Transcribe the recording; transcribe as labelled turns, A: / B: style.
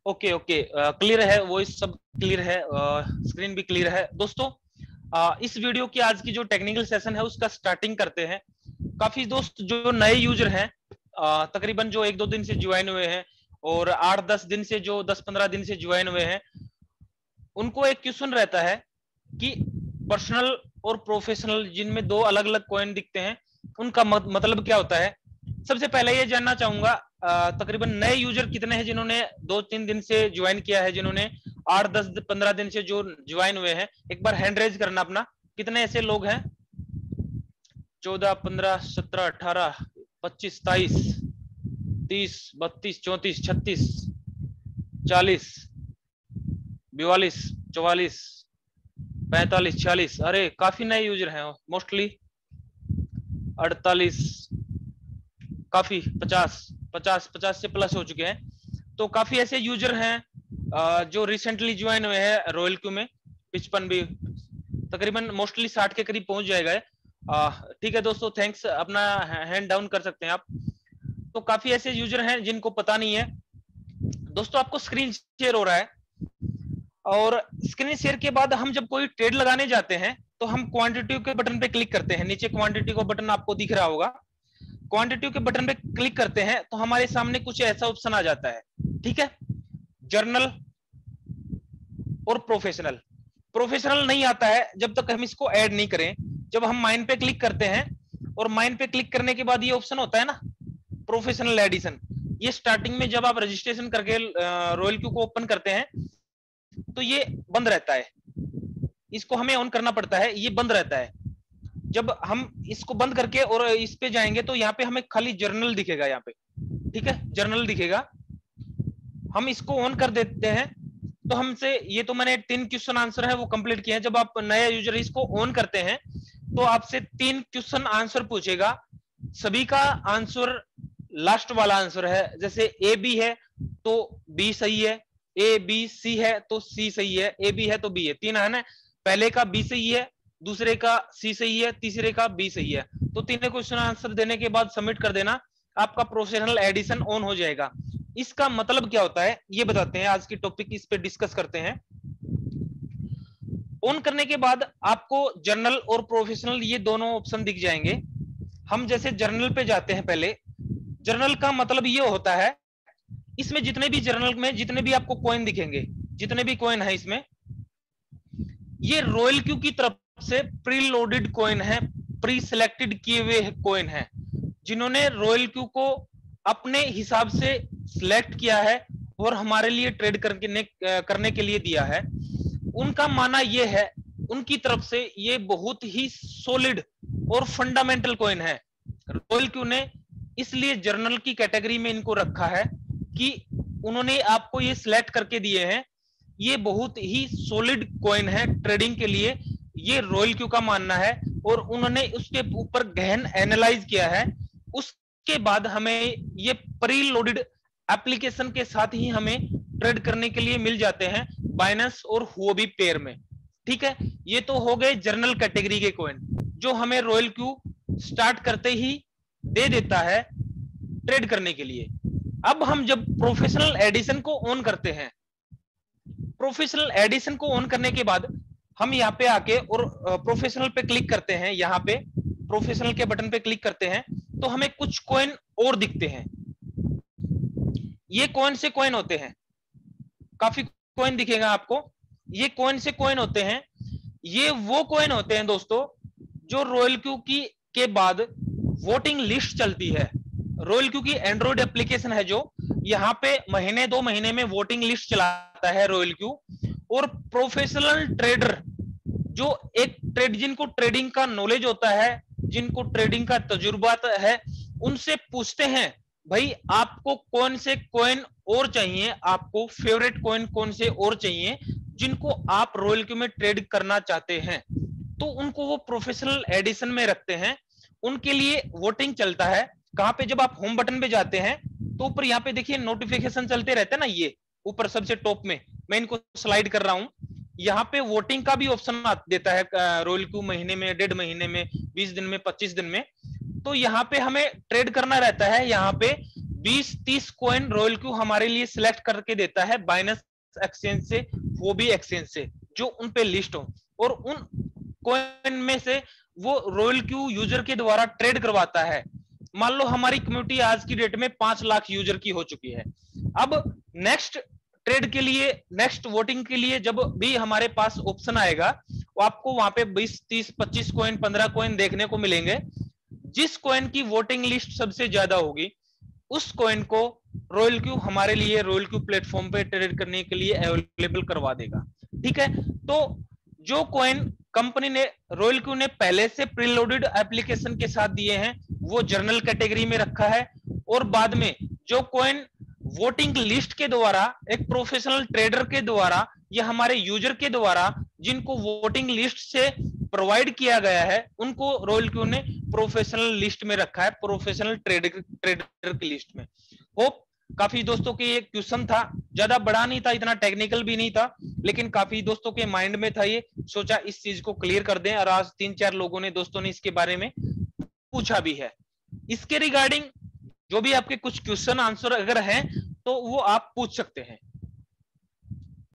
A: Okay okay, clear है, voice सब clear है, स्क्रीन भी क्लियर है दोस्तों। इस वीडियो की आज की जो टेक्निकल सेशन है उसका स्टार्टिंग करते हैं। काफी दोस्त जो नए यूजर हैं, तकरीबन जो 1-2 दिन से ज्वाइन हुए हैं और 8-10 दिन से, जो 10-15 दिन से ज्वाइन हुए हैं, उनको एक क्वेश्चन रहता है कि पर्सनल और प्रोफेशनल, जिनमें दो अलग अलग कॉइन दिखते हैं, उनका मतलब क्या होता है। सबसे पहले ये जानना चाहूंगा, तकरीबन नए यूजर कितने हैं जिन्होंने 2-3 दिन से ज्वाइन किया है, जिन्होंने 8-10-15 दिन से जो ज्वाइन हुए हैं, एक बार हैंड रेज करना अपना। कितने ऐसे लोग हैं? 14, 15, 17, 18, 25, 23, 30, 32, 34, 36, 40, 42, 44, 45, 46। अरे काफी नए यूजर हैं मोस्टली। 48, काफी 50, 50 से प्लस हो चुके हैं। तो काफी ऐसे यूजर हैं जो रिसेंटली ज्वाइन हुए हैं रॉयल क्यू में। 55 भी तकरीबन मोस्टली 60 के करीब पहुंच जाएगा। ठीक है दोस्तों, थैंक्स। अपना हैंड डाउन कर सकते हैं आप। तो काफी ऐसे यूजर हैं जिनको पता नहीं है। दोस्तों आपको स्क्रीन शेयर हो रहा है, और स्क्रीन शेयर के बाद हम जब कोई ट्रेड लगाने जाते हैं तो हम क्वांटिटी के बटन पे क्लिक करते हैं। नीचे क्वांटिटी का बटन आपको दिख रहा होगा। क्वांटिटी के बटन पे क्लिक करते हैं तो हमारे सामने कुछ ऐसा ऑप्शन आ जाता है, ठीक है। जर्नल और प्रोफेशनल। प्रोफेशनल नहीं आता है जब तक हम इसको ऐड नहीं करें। जब हम माइन पे क्लिक करते हैं, और माइन पे क्लिक करने के बाद ये ऑप्शन होता है ना, प्रोफेशनल एडिशन, ये स्टार्टिंग में जब आप रजिस्ट्रेशन करके रॉयल क्यू को ओपन करते हैं तो ये बंद रहता है। इसको हमें ऑन करना पड़ता है, ये बंद रहता है। जब हम इसको बंद करके और इस पे जाएंगे तो यहाँ पे हमें खाली जर्नल दिखेगा, यहाँ पे, ठीक है, जर्नल दिखेगा। हम इसको ऑन कर देते हैं तो हमसे, ये तो मैंने 3 क्वेश्चन आंसर है वो कंप्लीट किए हैं। जब आप नया यूजर इसको ऑन करते हैं तो आपसे 3 क्वेश्चन आंसर पूछेगा। सभी का आंसर लास्ट वाला आंसर है। जैसे ए बी है तो बी सही है, ए बी सी है तो सी सही है, ए बी है तो बी है। 3 है ना, पहले का बी सही है, दूसरे का सी सही है, तीसरे का बी सही है। तो 3 क्वेश्चन आंसर देने के बाद सबमिट कर देना, आपका प्रोफेशनल एडिशन ऑन हो जाएगा। इसका मतलब क्या होता है ये बताते हैं, आज की टॉपिक इस पे डिस्कस करते हैं। ऑन करने के बाद आपको जर्नल और प्रोफेशनल ये दोनों ऑप्शन दिख जाएंगे। हम जैसे जर्नल पे जाते हैं पहले। जर्नल का मतलब ये होता है, इसमें जितने भी जर्नल में जितने भी आपको कॉइन दिखेंगे, जितने भी कॉइन है इसमें, ये रॉयल क्यू की तरफ से प्री लोडेड कॉइन है, प्री सिलेक्टेड किए हुए कॉइन है, जिन्होंने रॉयल क्यू को अपने हिसाब से सिलेक्ट किया है और हमारे लिए ट्रेड करने के लिए दिया है। उनका मानना यह है, उनकी तरफ से ये बहुत ही सॉलिड और फंडामेंटल कॉइन है। रॉयल क्यू ने इसलिए जर्नल की कैटेगरी में इनको रखा है कि उन्होंने आपको ये सिलेक्ट करके दिए हैं, ये बहुत ही सॉलिड कॉइन है ट्रेडिंग के लिए, ये रॉयल क्यू का मानना है। और उन्होंने उसके ऊपर गहन एनालाइज किया है। उसके बाद हमें ये प्री लोडेड एप्लीकेशन के साथ ही हमें ट्रेड करने के लिए मिल जाते हैं बाइनेंस और हुओबी पेयर में, ठीक है। ये तो हो गए जर्नल कैटेगरी के कॉइन जो हमें रॉयल क्यू स्टार्ट करते ही दे देता है ट्रेड करने के लिए। अब हम जब प्रोफेशनल एडिशन को ऑन करते हैं, प्रोफेशनल एडिशन को ऑन करने के बाद हम यहाँ पे आके और प्रोफेशनल पे क्लिक करते हैं। यहाँ पे प्रोफेशनल के बटन पे क्लिक करते हैं तो हमें कुछ कॉइन और दिखते हैं। ये कौन से कॉइन होते हैं? काफी कॉइन दिखेगा आपको। ये कौन से कॉइन होते हैं? ये वो कॉइन होते हैं दोस्तों जो रॉयल क्यू की के बाद वोटिंग लिस्ट चलती है। रॉयल क्यू की एंड्रॉइड एप्लीकेशन है जो यहाँ पे महीने 2 महीने में वोटिंग लिस्ट चलाता है रॉयल क्यू। और प्रोफेशनल ट्रेडर जो एक जिनको ट्रेडिंग का नॉलेज होता है, जिनको ट्रेडिंग का तजुर्बा है, उनसे पूछते हैं भाई आपको कौन से कॉइन और चाहिए, आपको फेवरेट कॉइन कौन से और चाहिए जिनको आप रॉयल क्यू में ट्रेड करना चाहते हैं। तो उनको वो प्रोफेशनल एडिशन में रखते हैं। उनके लिए वोटिंग चलता है। कहां पे? जब आप होम बटन पे जाते हैं तो ऊपर यहाँ पे देखिए नोटिफिकेशन चलते रहते हैं ना, ये ऊपर सबसे टॉप में, मैं इनको स्लाइड कर रहा हूं। यहाँ पे वोटिंग का भी ऑप्शन देता है रॉयल क्यू, महीने में, 1.5 महीने में, 20 दिन में, 25 दिन में। तो यहाँ पे हमें ट्रेड करना रहता है। यहाँ पे 20-30 कॉइन रॉयल क्यू हमारे लिए सिलेक्ट करके देता है बाइनेंस एक्सचेंज से, वो भी एक्सचेंज से जो उन पे लिस्ट हो, और उन कॉइन में से वो रॉयल क्यू यूजर के द्वारा ट्रेड करवाता है। मान लो हमारी कम्युनिटी आज की डेट में 5 लाख यूजर की हो चुकी है। अब नेक्स्ट ट्रेड के लिए, नेक्स्ट वोटिंग के लिए जब भी हमारे पास ऑप्शन आएगा, वो आपको वहां पे 20, 30, 25 कॉइन, 15 कॉइन देखने को मिलेंगे। जिस कॉइन की वोटिंग लिस्ट सबसे ज्यादा होगी उस कॉइन को रॉयल क्यू हमारे लिए रॉयल क्यू प्लेटफॉर्म पे ट्रेड करने के लिए अवेलेबल करवा देगा। ठीक है, तो जो कॉइन कंपनी ने रॉयल क्यू ने पहले से प्रीलोडेड एप्लीकेशन के साथ दिए हैं वो जर्नल कैटेगरी में रखा है, और बाद में जो कॉइन वोटिंग लिस्ट के द्वारा एक प्रोफेशनल ट्रेडर के द्वारा या हमारे यूजर के द्वारा जिनको वोटिंग लिस्ट से प्रोवाइड किया गया है उनको रॉयल क्यू ने प्रोफेशनल लिस्ट में रखा है, प्रोफेशनल ट्रेडर की लिस्ट में। होप काफी दोस्तों के ये क्वेश्चन था, ज्यादा बड़ा नहीं था, इतना टेक्निकल भी नहीं था, लेकिन काफी दोस्तों के माइंड में था ये, सोचा इस चीज को क्लियर कर दें। और आज 3-4 लोगों ने दोस्तों ने इसके बारे में पूछा भी है। इसके रिगार्डिंग जो भी आपके कुछ क्वेश्चन आंसर अगर हैं तो वो आप पूछ सकते हैं।